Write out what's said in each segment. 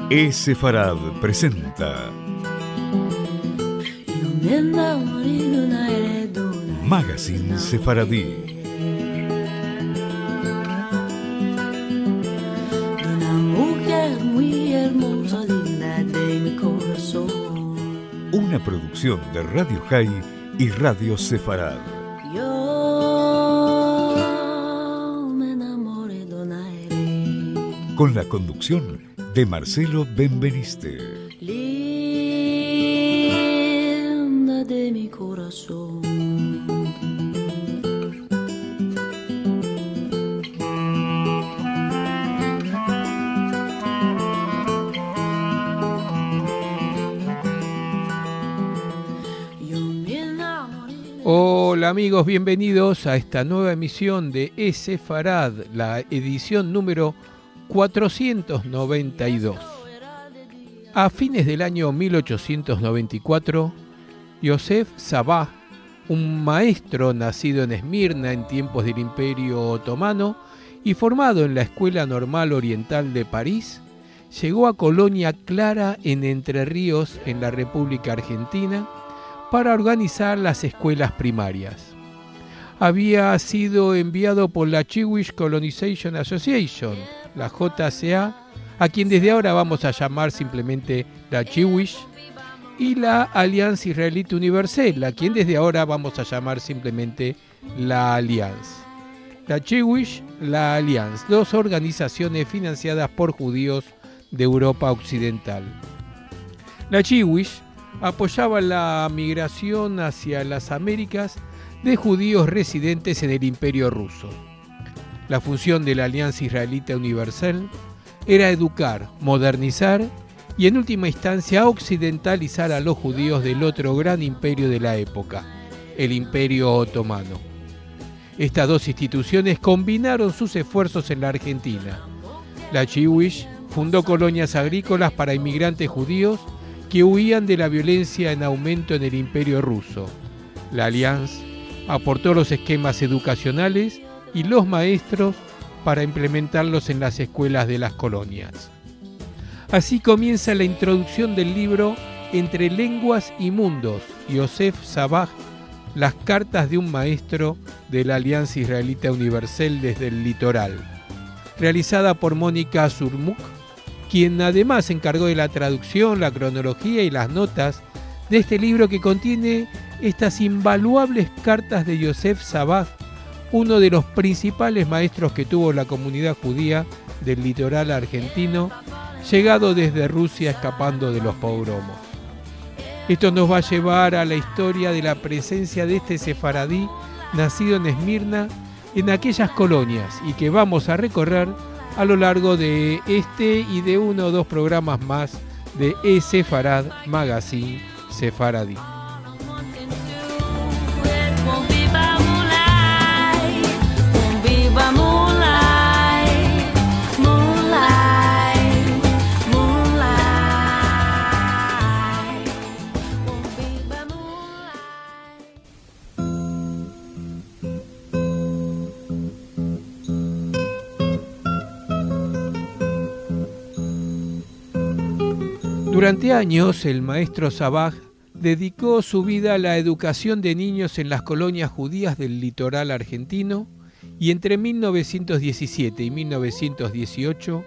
Sefarad presenta Magazine Sefaradí. Una producción de Radio High y Radio Sefarad. Con la conducción de Marcelo Benveniste. Linda de mi corazón. Hola amigos, bienvenidos a esta nueva emisión de Sefarad, la edición número 492. A fines del año 1894, Yosef Sabah, un maestro nacido en Esmirna en tiempos del Imperio Otomano y formado en la Escuela Normal Oriental de París, llegó a Colonia Clara en Entre Ríos, en la República Argentina, para organizar las escuelas primarias. Había sido enviado por la Jewish Colonization Association, la JCA, a quien desde ahora vamos a llamar simplemente la Jewish, y la Alianza Israelita Universal, a quien desde ahora vamos a llamar simplemente la Alianza. La Jewish, la Alianza, dos organizaciones financiadas por judíos de Europa Occidental. La Jewish apoyaba la migración hacia las Américas de judíos residentes en el Imperio Ruso. La función de la Alianza Israelita Universal era educar, modernizar y en última instancia occidentalizar a los judíos del otro gran imperio de la época, el Imperio Otomano. Estas dos instituciones combinaron sus esfuerzos en la Argentina. La Jewish fundó colonias agrícolas para inmigrantes judíos que huían de la violencia en aumento en el Imperio Ruso. La Alianza aportó los esquemas educacionales y los maestros para implementarlos en las escuelas de las colonias. Así comienza la introducción del libro Entre lenguas y mundos, Yosef Sabah, las cartas de un maestro de la Alianza Israelita Universal desde el litoral, realizada por Mónica Zurmuk, quien además se encargó de la traducción, la cronología y las notas de este libro que contiene estas invaluables cartas de Yosef Sabah, uno de los principales maestros que tuvo la comunidad judía del litoral argentino, llegado desde Rusia escapando de los pogromos. Esto nos va a llevar a la historia de la presencia de este sefaradí nacido en Esmirna en aquellas colonias y que vamos a recorrer a lo largo de este y de uno o dos programas más de Sefarad Magazine Sefaradí. Durante años, el maestro Sabah dedicó su vida a la educación de niños en las colonias judías del litoral argentino y entre 1917 y 1918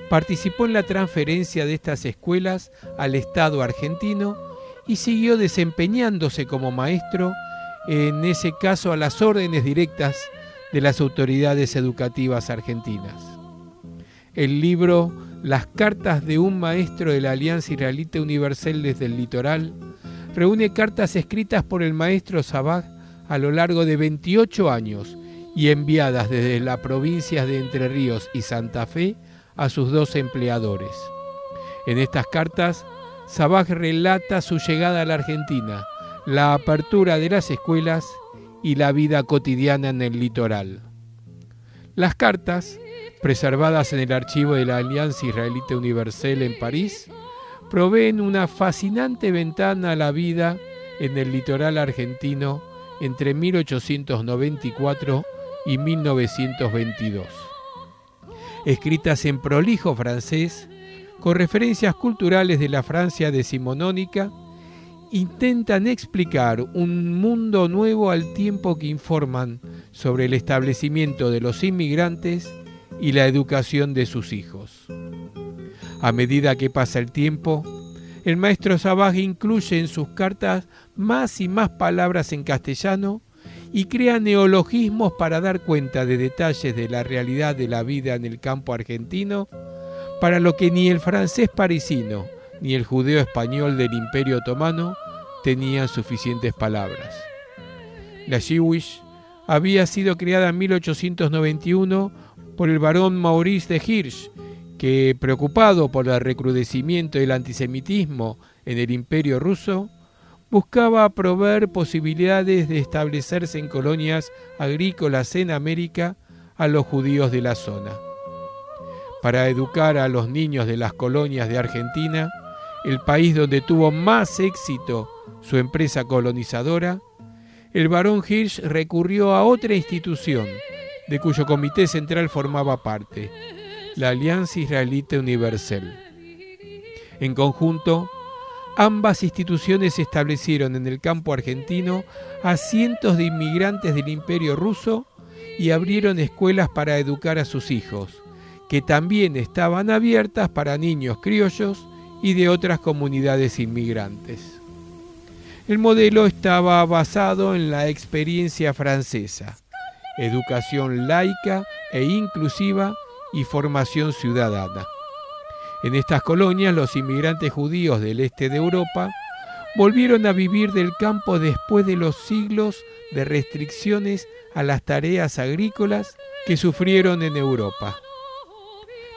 participó en la transferencia de estas escuelas al Estado argentino y siguió desempeñándose como maestro, en ese caso a las órdenes directas de las autoridades educativas argentinas. El libro Las cartas de un maestro de la Alianza Israelita Universal desde el litoral reúne cartas escritas por el maestro Sabah a lo largo de 28 años y enviadas desde las provincias de Entre Ríos y Santa Fe a sus dos empleadores. En estas cartas, Sabah relata su llegada a la Argentina, la apertura de las escuelas y la vida cotidiana en el litoral. Las cartas, preservadas en el archivo de la Alianza Israelita Universal en París, proveen una fascinante ventana a la vida en el litoral argentino entre 1894 y 1922. Escritas en prolijo francés, con referencias culturales de la Francia decimonónica, intentan explicar un mundo nuevo al tiempo que informan sobre el establecimiento de los inmigrantes y la educación de sus hijos. A medida que pasa el tiempo, el maestro Savage incluye en sus cartas más y más palabras en castellano y crea neologismos para dar cuenta de detalles de la realidad de la vida en el campo argentino, para lo que ni el francés parisino ni el judeo español del Imperio Otomano tenían suficientes palabras. La Jewish había sido creada en 1891 por el barón Maurice de Hirsch, que, preocupado por el recrudecimiento del antisemitismo en el Imperio ruso, buscaba proveer posibilidades de establecerse en colonias agrícolas en América a los judíos de la zona. Para educar a los niños de las colonias de Argentina, el país donde tuvo más éxito su empresa colonizadora, el barón Hirsch recurrió a otra institución, de cuyo comité central formaba parte, la Alianza Israelita Universal. En conjunto, ambas instituciones establecieron en el campo argentino a cientos de inmigrantes del Imperio ruso y abrieron escuelas para educar a sus hijos, que también estaban abiertas para niños criollos y de otras comunidades inmigrantes. El modelo estaba basado en la experiencia francesa: educación laica e inclusiva y formación ciudadana. En estas colonias, los inmigrantes judíos del este de Europa volvieron a vivir del campo después de los siglos de restricciones a las tareas agrícolas que sufrieron en Europa.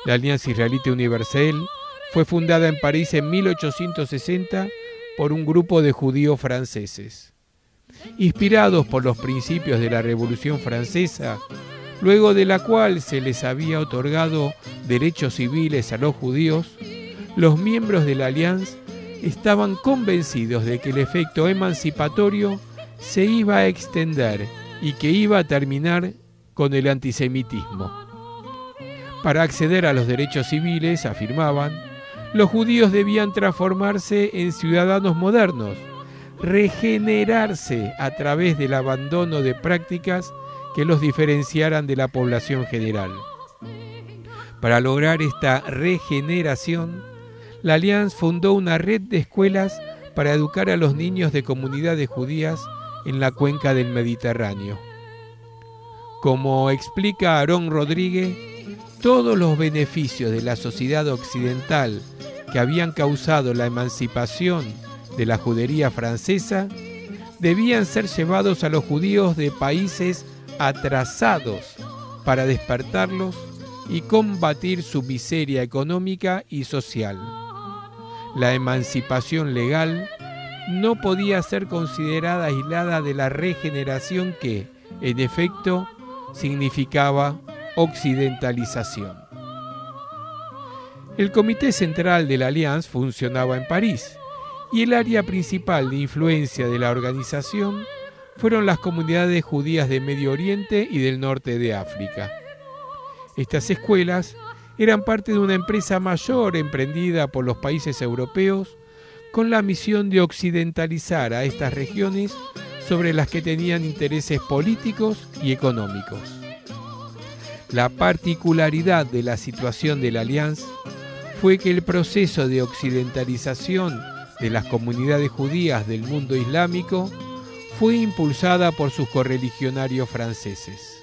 La Alianza Israelita Universal fue fundada en París en 1860 por un grupo de judíos franceses. Inspirados por los principios de la Revolución Francesa, luego de la cual se les había otorgado derechos civiles a los judíos, los miembros de la Alianza estaban convencidos de que el efecto emancipatorio se iba a extender y que iba a terminar con el antisemitismo. Para acceder a los derechos civiles, afirmaban, los judíos debían transformarse en ciudadanos modernos, regenerarse a través del abandono de prácticas que los diferenciaran de la población general. Para lograr esta regeneración, la Alianza fundó una red de escuelas para educar a los niños de comunidades judías en la cuenca del Mediterráneo. Como explica Aarón Rodríguez, todos los beneficios de la sociedad occidental que habían causado la emancipación de la judería francesa debían ser llevados a los judíos de países atrasados para despertarlos y combatir su miseria económica y social. La emancipación legal no podía ser considerada aislada de la regeneración que, en efecto, significaba occidentalización. El Comité Central de la Alianza funcionaba en París y el área principal de influencia de la organización fueron las comunidades judías de Medio Oriente y del norte de África. Estas escuelas eran parte de una empresa mayor emprendida por los países europeos con la misión de occidentalizar a estas regiones sobre las que tenían intereses políticos y económicos. La particularidad de la situación de la Alianza fue que el proceso de occidentalización de las comunidades judías del mundo islámico fue impulsada por sus correligionarios franceses.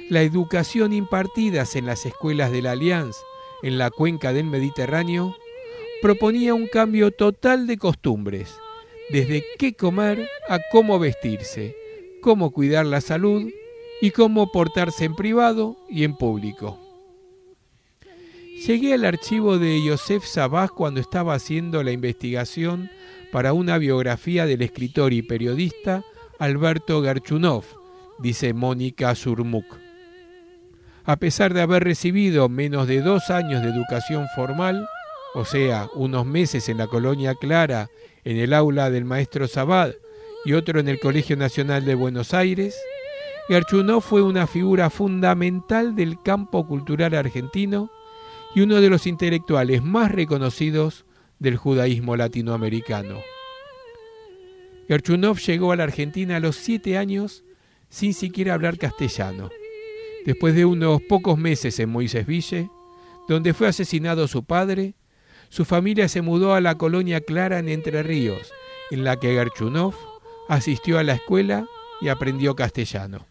La educación impartida en las escuelas de la Alianza en la cuenca del Mediterráneo proponía un cambio total de costumbres, desde qué comer a cómo vestirse, cómo cuidar la salud y cómo portarse en privado y en público. Llegué al archivo de Yosef Savage cuando estaba haciendo la investigación para una biografía del escritor y periodista Alberto Gerchunov, dice Mónica Surmuk. A pesar de haber recibido menos de 2 años de educación formal, o sea, unos meses en la Colonia Clara, en el aula del maestro Sabad y otro en el Colegio Nacional de Buenos Aires, Gerchunov fue una figura fundamental del campo cultural argentino y uno de los intelectuales más reconocidos del judaísmo latinoamericano. Gerchunov llegó a la Argentina a los 7 años sin siquiera hablar castellano. Después de unos pocos meses en Moisés-Ville, donde fue asesinado su padre, su familia se mudó a la colonia Clara en Entre Ríos, en la que Gerchunov asistió a la escuela y aprendió castellano.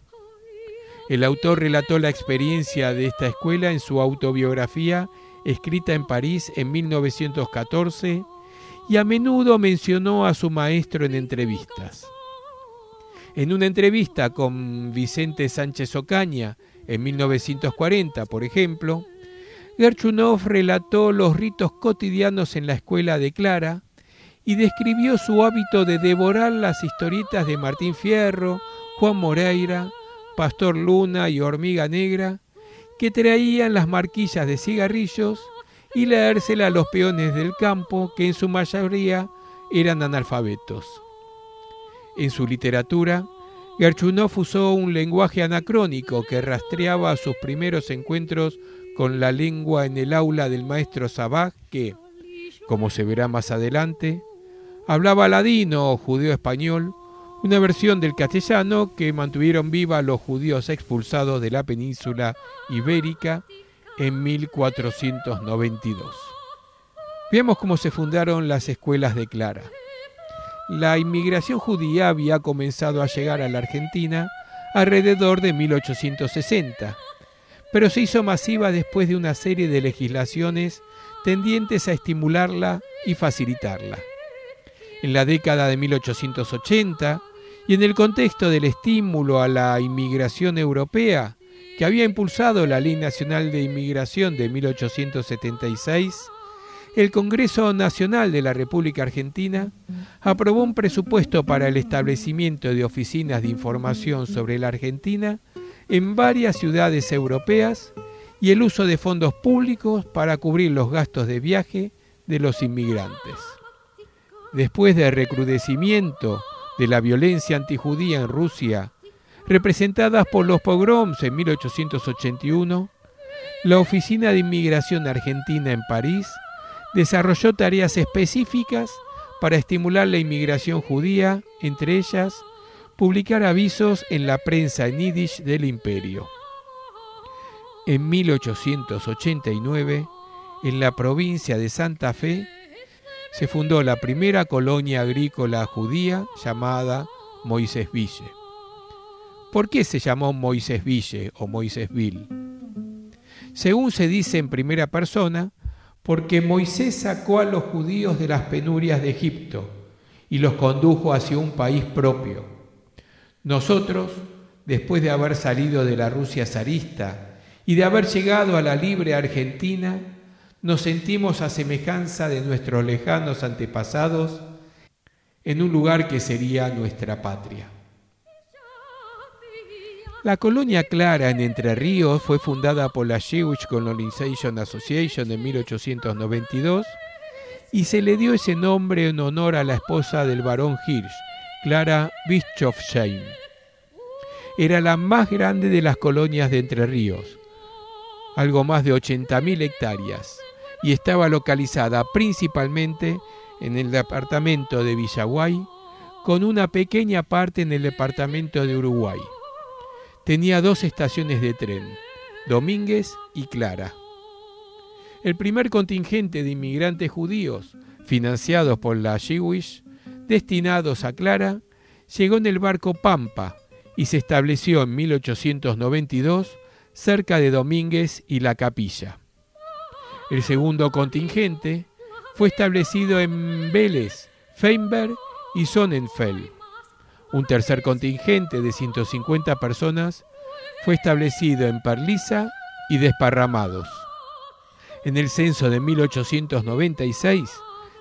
El autor relató la experiencia de esta escuela en su autobiografía escrita en París en 1914 y a menudo mencionó a su maestro en entrevistas. En una entrevista con Vicente Sánchez Ocaña en 1940, por ejemplo, Gerchunov relató los ritos cotidianos en la escuela de Clara y describió su hábito de devorar las historietas de Martín Fierro, Juan Moreira, Pastor Luna y Hormiga Negra, que traían las marquillas de cigarrillos, y leérsela a los peones del campo, que en su mayoría eran analfabetos. En su literatura, Gerchunov usó un lenguaje anacrónico que rastreaba sus primeros encuentros con la lengua en el aula del maestro Sabaj, que, como se verá más adelante, hablaba ladino o judeo-español, una versión del castellano que mantuvieron viva los judíos expulsados de la península ibérica en 1492. Veamos cómo se fundaron las escuelas de Clara. La inmigración judía había comenzado a llegar a la Argentina alrededor de 1860, pero se hizo masiva después de una serie de legislaciones tendientes a estimularla y facilitarla. En la década de 1880, y en el contexto del estímulo a la inmigración europea que había impulsado la Ley Nacional de Inmigración de 1876, el Congreso Nacional de la República Argentina aprobó un presupuesto para el establecimiento de oficinas de información sobre la Argentina en varias ciudades europeas y el uso de fondos públicos para cubrir los gastos de viaje de los inmigrantes. Después del recrudecimiento de la violencia antijudía en Rusia, representadas por los pogroms en 1881, la Oficina de Inmigración Argentina en París desarrolló tareas específicas para estimular la inmigración judía, entre ellas, publicar avisos en la prensa en yiddish del imperio. En 1889, en la provincia de Santa Fe, se fundó la primera colonia agrícola judía llamada Moisés-Ville. ¿Por qué se llamó Moisés-Ville o Moisés-Ville? Según se dice en primera persona, porque Moisés sacó a los judíos de las penurias de Egipto y los condujo hacia un país propio. Nosotros, después de haber salido de la Rusia zarista y de haber llegado a la libre Argentina, nos sentimos a semejanza de nuestros lejanos antepasados en un lugar que sería nuestra patria. La colonia Clara en Entre Ríos fue fundada por la Jewish Colonization Association en 1892 y se le dio ese nombre en honor a la esposa del barón Hirsch, Clara Bischofsheim. Era la más grande de las colonias de Entre Ríos, algo más de 80.000 hectáreas, y estaba localizada principalmente en el departamento de Villaguay, con una pequeña parte en el departamento de Uruguay. Tenía 2 estaciones de tren, Domínguez y Clara. El primer contingente de inmigrantes judíos, financiados por la Jewish, destinados a Clara, llegó en el barco Pampa y se estableció en 1892 cerca de Domínguez y La Capilla. El segundo contingente fue establecido en Vélez, Feinberg y Sonnenfeld. Un tercer contingente de 150 personas fue establecido en Perlisa y Desparramados. En el censo de 1896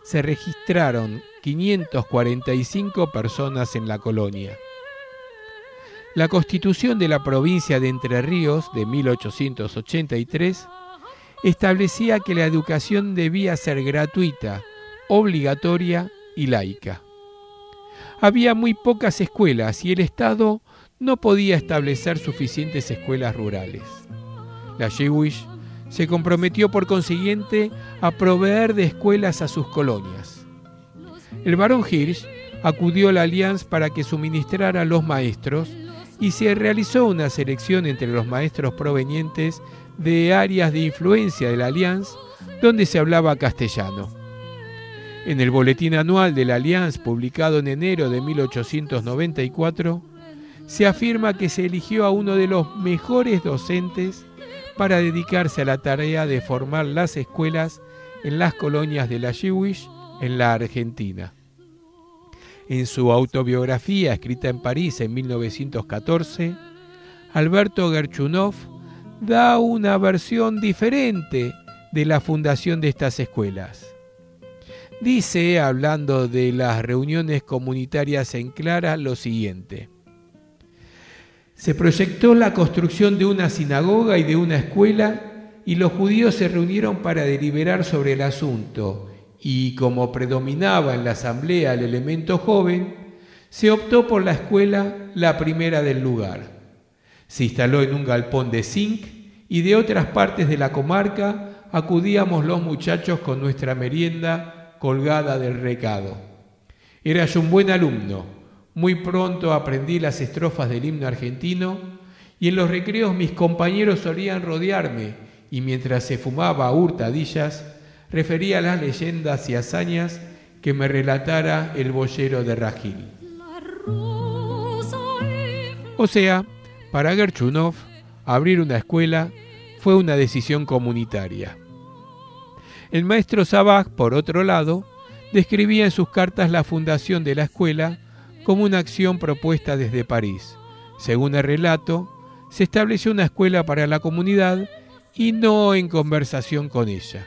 se registraron 545 personas en la colonia. La Constitución de la provincia de Entre Ríos de 1883 establecía que la educación debía ser gratuita, obligatoria y laica. Había muy pocas escuelas y el Estado no podía establecer suficientes escuelas rurales. La Jewish Se comprometió por consiguiente a proveer de escuelas a sus colonias. El barón Hirsch acudió a la Allianz para que suministrara a los maestros y se realizó una selección entre los maestros provenientes de áreas de influencia de la Allianz donde se hablaba castellano. En el boletín anual de la Allianz, publicado en enero de 1894, se afirma que se eligió a uno de los mejores docentes para dedicarse a la tarea de formar las escuelas en las colonias de la Jewish en la Argentina. En su autobiografía, escrita en París en 1914, Alberto Gerchunov da una versión diferente de la fundación de estas escuelas. Dice, hablando de las reuniones comunitarias en Clara, lo siguiente: se proyectó la construcción de una sinagoga y de una escuela, y los judíos se reunieron para deliberar sobre el asunto, y como predominaba en la asamblea el elemento joven, se optó por la escuela, la primera del lugar. Se instaló en un galpón de zinc, y de otras partes de la comarca acudíamos los muchachos con nuestra merienda colgada del recado. Era yo un buen alumno. Muy pronto aprendí las estrofas del himno argentino y en los recreos mis compañeros solían rodearme y mientras se fumaba a hurtadillas refería las leyendas y hazañas que me relatara el boyero de Rajil. O sea, para Gerchunov, abrir una escuela fue una decisión comunitaria. El maestro Sabaj, por otro lado, describía en sus cartas la fundación de la escuela como una acción propuesta desde París. Según el relato, se estableció una escuela para la comunidad y no en conversación con ella.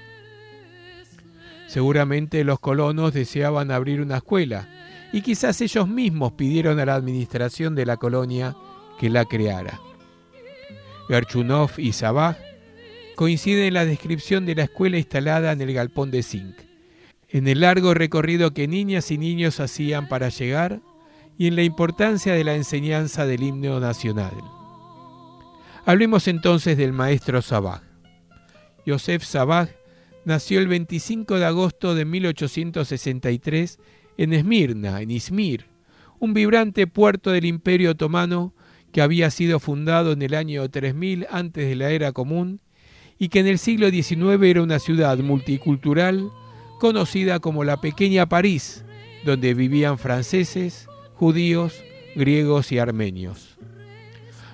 Seguramente los colonos deseaban abrir una escuela y quizás ellos mismos pidieron a la administración de la colonia que la creara. Gerchunov y Sabaj coinciden en la descripción de la escuela instalada en el galpón de zinc, en el largo recorrido que niñas y niños hacían para llegar y en la importancia de la enseñanza del himno nacional. Hablemos entonces del maestro Sabaj. Yosef Sabaj nació el 25 de agosto de 1863 en Esmirna, en Izmir, un vibrante puerto del Imperio Otomano que había sido fundado en el año 3000 antes de la Era Común y que en el siglo XIX era una ciudad multicultural conocida como la Pequeña París, donde vivían franceses, judíos, griegos y armenios.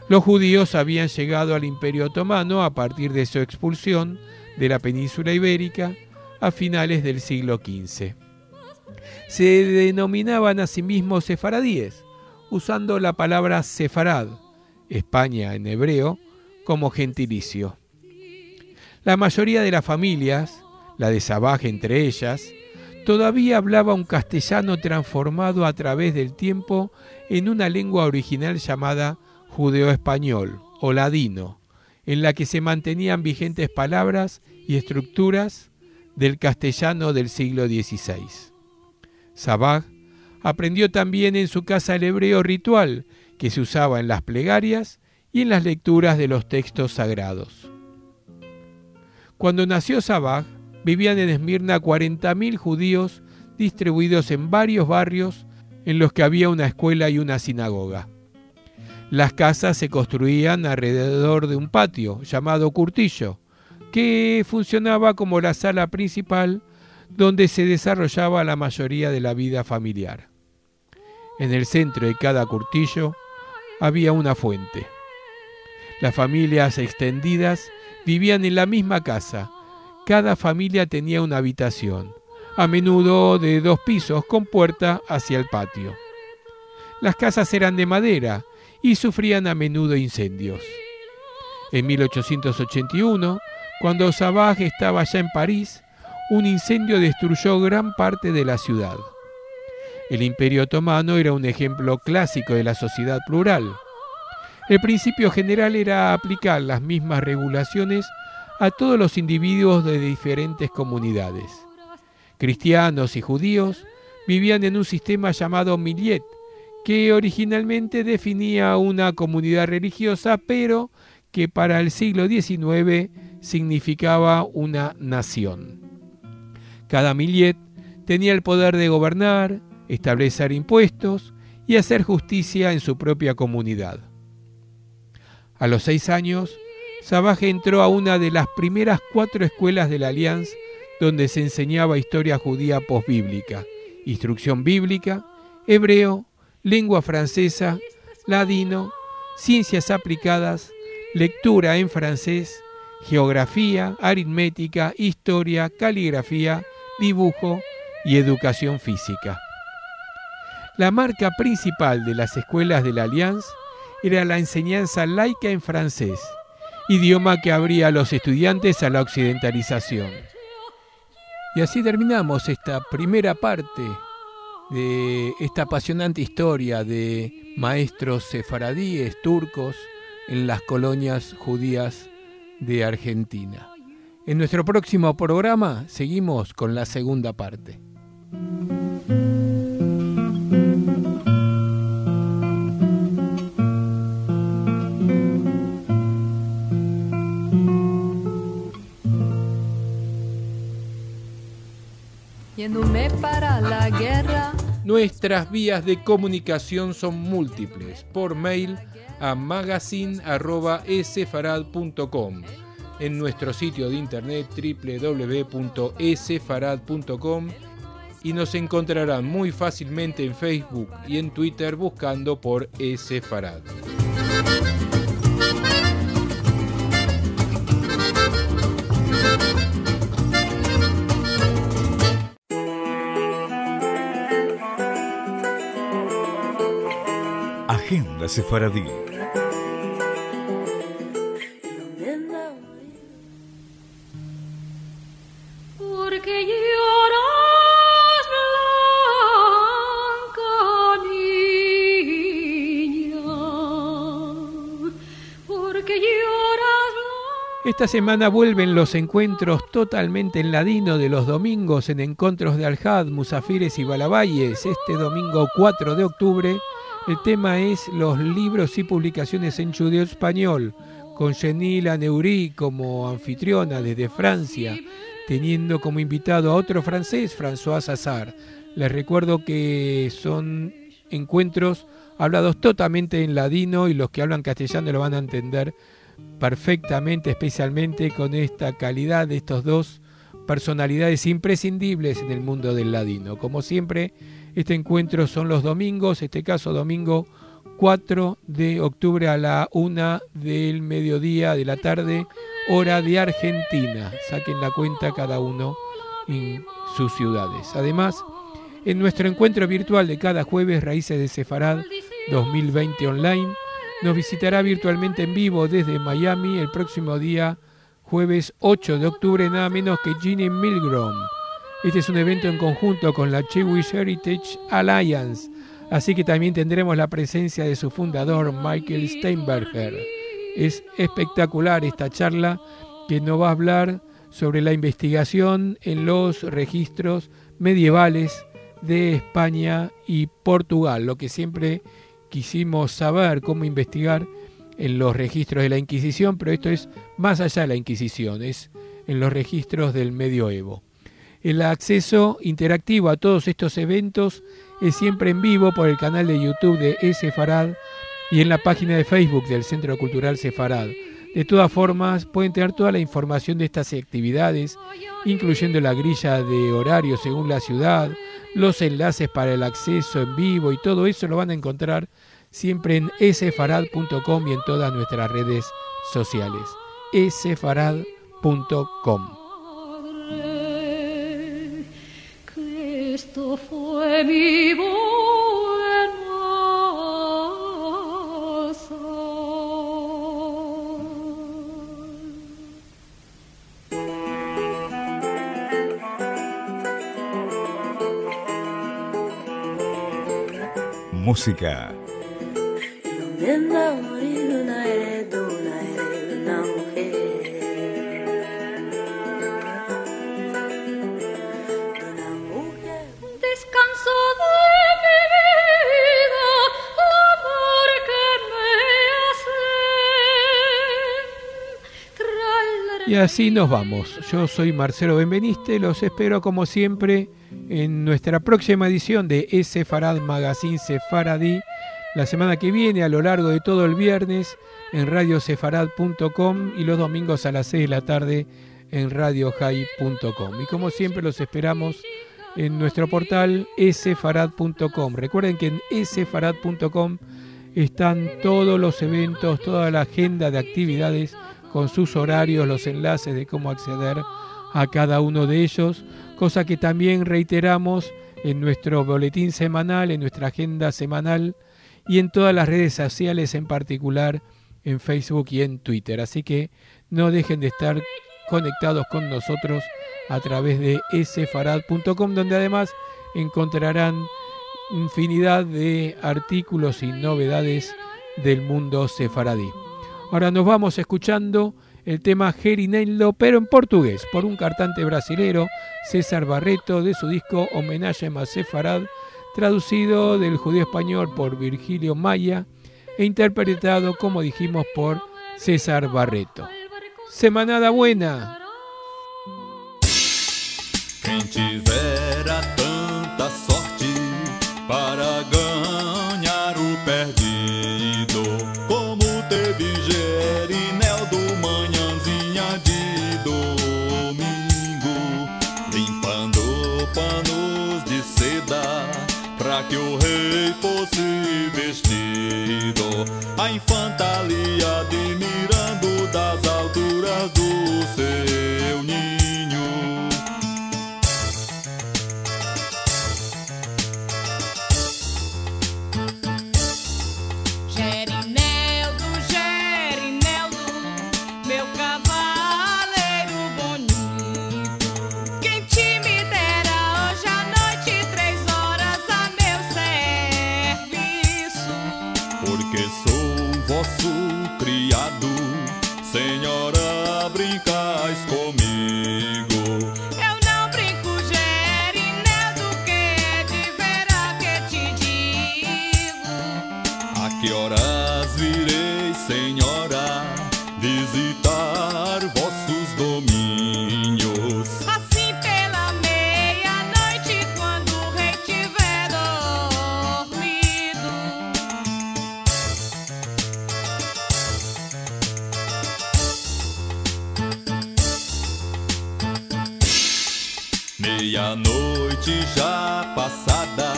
Los judíos habían llegado al Imperio Otomano a partir de su expulsión de la península ibérica a finales del siglo XV. Se denominaban a sí mismos sefaradíes, usando la palabra sefarad, España en hebreo, como gentilicio. La mayoría de las familias, la de Sabaj entre ellas, todavía hablaba un castellano transformado a través del tiempo en una lengua original llamada judeo-español o ladino, en la que se mantenían vigentes palabras y estructuras del castellano del siglo XVI. Sabaj aprendió también en su casa el hebreo ritual que se usaba en las plegarias y en las lecturas de los textos sagrados. Cuando nació Sabaj, vivían en Esmirna 40.000 judíos distribuidos en varios barrios en los que había una escuela y una sinagoga. Las casas se construían alrededor de un patio llamado curtillo, que funcionaba como la sala principal donde se desarrollaba la mayoría de la vida familiar. En el centro de cada curtillo había una fuente. Las familias extendidas vivían en la misma casa. Cada familia tenía una habitación, a menudo de 2 pisos con puerta hacia el patio. Las casas eran de madera y sufrían a menudo incendios. En 1881, cuando Sabaj estaba ya en París, un incendio destruyó gran parte de la ciudad. El Imperio Otomano era un ejemplo clásico de la sociedad plural. El principio general era aplicar las mismas regulaciones a todos los individuos de diferentes comunidades. Cristianos y judíos vivían en un sistema llamado Millet, que originalmente definía una comunidad religiosa, pero que para el siglo XIX significaba una nación. Cada millet tenía el poder de gobernar, establecer impuestos y hacer justicia en su propia comunidad. A los 6 años, Savage entró a una de las primeras 4 escuelas de la Alliance donde se enseñaba historia judía posbíblica, instrucción bíblica, hebreo, lengua francesa, ladino, ciencias aplicadas, lectura en francés, geografía, aritmética, historia, caligrafía, dibujo y educación física. La marca principal de las escuelas de la Alliance era la enseñanza laica en francés, idioma que abría a los estudiantes a la occidentalización. Y así terminamos esta primera parte de esta apasionante historia de maestros sefaradíes, turcos, en las colonias judías de Argentina. En nuestro próximo programa seguimos con la segunda parte. Yéndome para la guerra. Nuestras vías de comunicación son múltiples. Por mail a magazine@esefarad.com, en nuestro sitio de internet www.esefarad.com, y nos encontrarán muy fácilmente en Facebook y en Twitter buscando por Esefarad. Agenda Sefaradí. Porque lloras, blanca niña, porque lloras, blanca. Esta semana vuelven los encuentros totalmente en ladino de los domingos en encuentros de Al-Had, Musafires y Balabayes. Este domingo 4 de octubre el tema es los libros y publicaciones en judeo-español, con Jenny Laneury como anfitriona desde Francia, teniendo como invitado a otro francés, François Sassard. Les recuerdo que son encuentros hablados totalmente en ladino y los que hablan castellano lo van a entender perfectamente, especialmente con esta calidad de estos dos personalidades imprescindibles en el mundo del ladino. Como siempre, este encuentro son los domingos, en este caso domingo 4 de octubre a la 1 del mediodía de la tarde, hora de Argentina. Saquen la cuenta cada uno en sus ciudades. Además, en nuestro encuentro virtual de cada jueves, Raíces de Sefarad 2020 online, nos visitará virtualmente en vivo desde Miami el próximo día jueves 8 de octubre, nada menos que Ginny Milgrom. Este es un evento en conjunto con la Jewish Heritage Alliance, así que también tendremos la presencia de su fundador, Michael Steinberger. Es espectacular esta charla que nos va a hablar sobre la investigación en los registros medievales de España y Portugal, lo que siempre quisimos saber, cómo investigar en los registros de la Inquisición, pero esto es más allá de la Inquisición, es en los registros del medioevo. El acceso interactivo a todos estos eventos es siempre en vivo por el canal de YouTube de Esefarad y en la página de Facebook del Centro Cultural Sefarad. De todas formas, pueden tener toda la información de estas actividades, incluyendo la grilla de horarios según la ciudad, los enlaces para el acceso en vivo, y todo eso lo van a encontrar siempre en esefarad.com y en todas nuestras redes sociales. esefarad.com. Esto fue mi buena sal. Música. Descanso de mi vida, amor que me hace. Y así nos vamos. Yo soy Marcelo Benveniste, los espero como siempre en nuestra próxima edición de Sefarad Magazine Sefaradí, la semana que viene a lo largo de todo el viernes en radiosefarad.com y los domingos a las 6 de la tarde en radiohai.com. Y como siempre los esperamos en nuestro portal sefarad.com. Recuerden que en sefarad.com están todos los eventos, toda la agenda de actividades con sus horarios, los enlaces de cómo acceder a cada uno de ellos, cosa que también reiteramos en nuestro boletín semanal, en nuestra agenda semanal y en todas las redes sociales, en particular en Facebook y en Twitter. Así que no dejen de estar conectados con nosotros a través de sefarad.com, donde además encontrarán infinidad de artículos y novedades del mundo sefaradí. Ahora nos vamos escuchando el tema Gerinello, pero en portugués, por un cantante brasilero, César Barreto, de su disco Homenaje a Sefarad, traducido del judío español por Virgilio Maya e interpretado, como dijimos, por César Barreto. Semanada buena. Quem tivera tanta sorte para ganhar o perdido, como teve Gerineldo manhãzinha de domingo, limpando panos de seda pra que o rei fosse vestido, a infantaria admirando das alturas do seu ninho. Gerineldo, Gerineldo, meu cavaleiro bonito, quem te me dera hoje à noite 3 horas a meu serviço. Porque sou vosso criado, senhora, brincais comigo. Eu não brinco, Gerineldo, que é de veras que te digo. A que horas virei, senhora, visitar vossos domínios? Assim pela meia-noite, quando o rei tiver dormido. Meia-noite já passada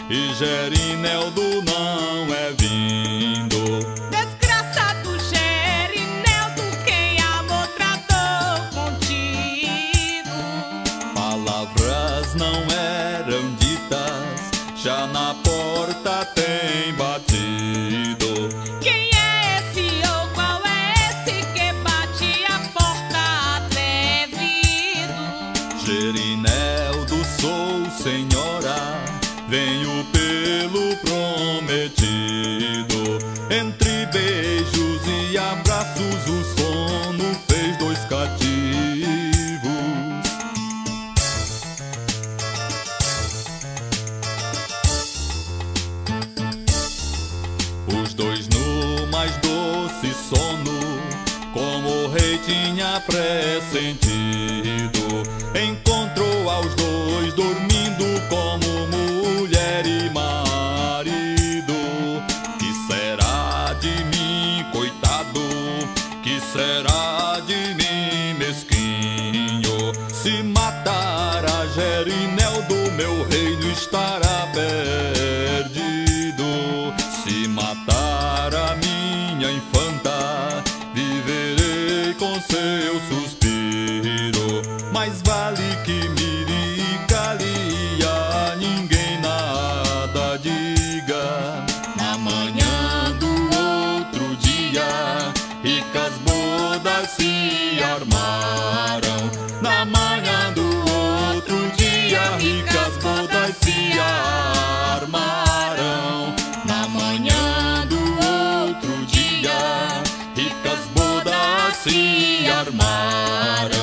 e Gerineldo não é vindo. Desgraçado Gerineldo, quem amor tratou contigo. Palavras não eram ditas, já na porta tem batido. Quem é esse ou qual é esse que bate a porta atrevido? Gerineldo sou, senhora, venho pelo prometido. Entre beijos e abraços o sono fez 2 cativos. Os 2 no mais doce sono, como o rei tinha pressentido, encontrou aos 2 dormindo como mulher e marido. Que será de mim, coitado? Que será de mim, mesquinho? Se matar a Gerineldo, meu reino estará perdido. Se matar a minha infanta, viverei com seu suspiro. Mais vale que mire e cale, a ninguém nada diga. Na manhã do outro dia, ricas bodas se armaram. Na manhã do outro dia, ricas bodas se armaram. Na manhã do outro dia, ricas bodas se armaram.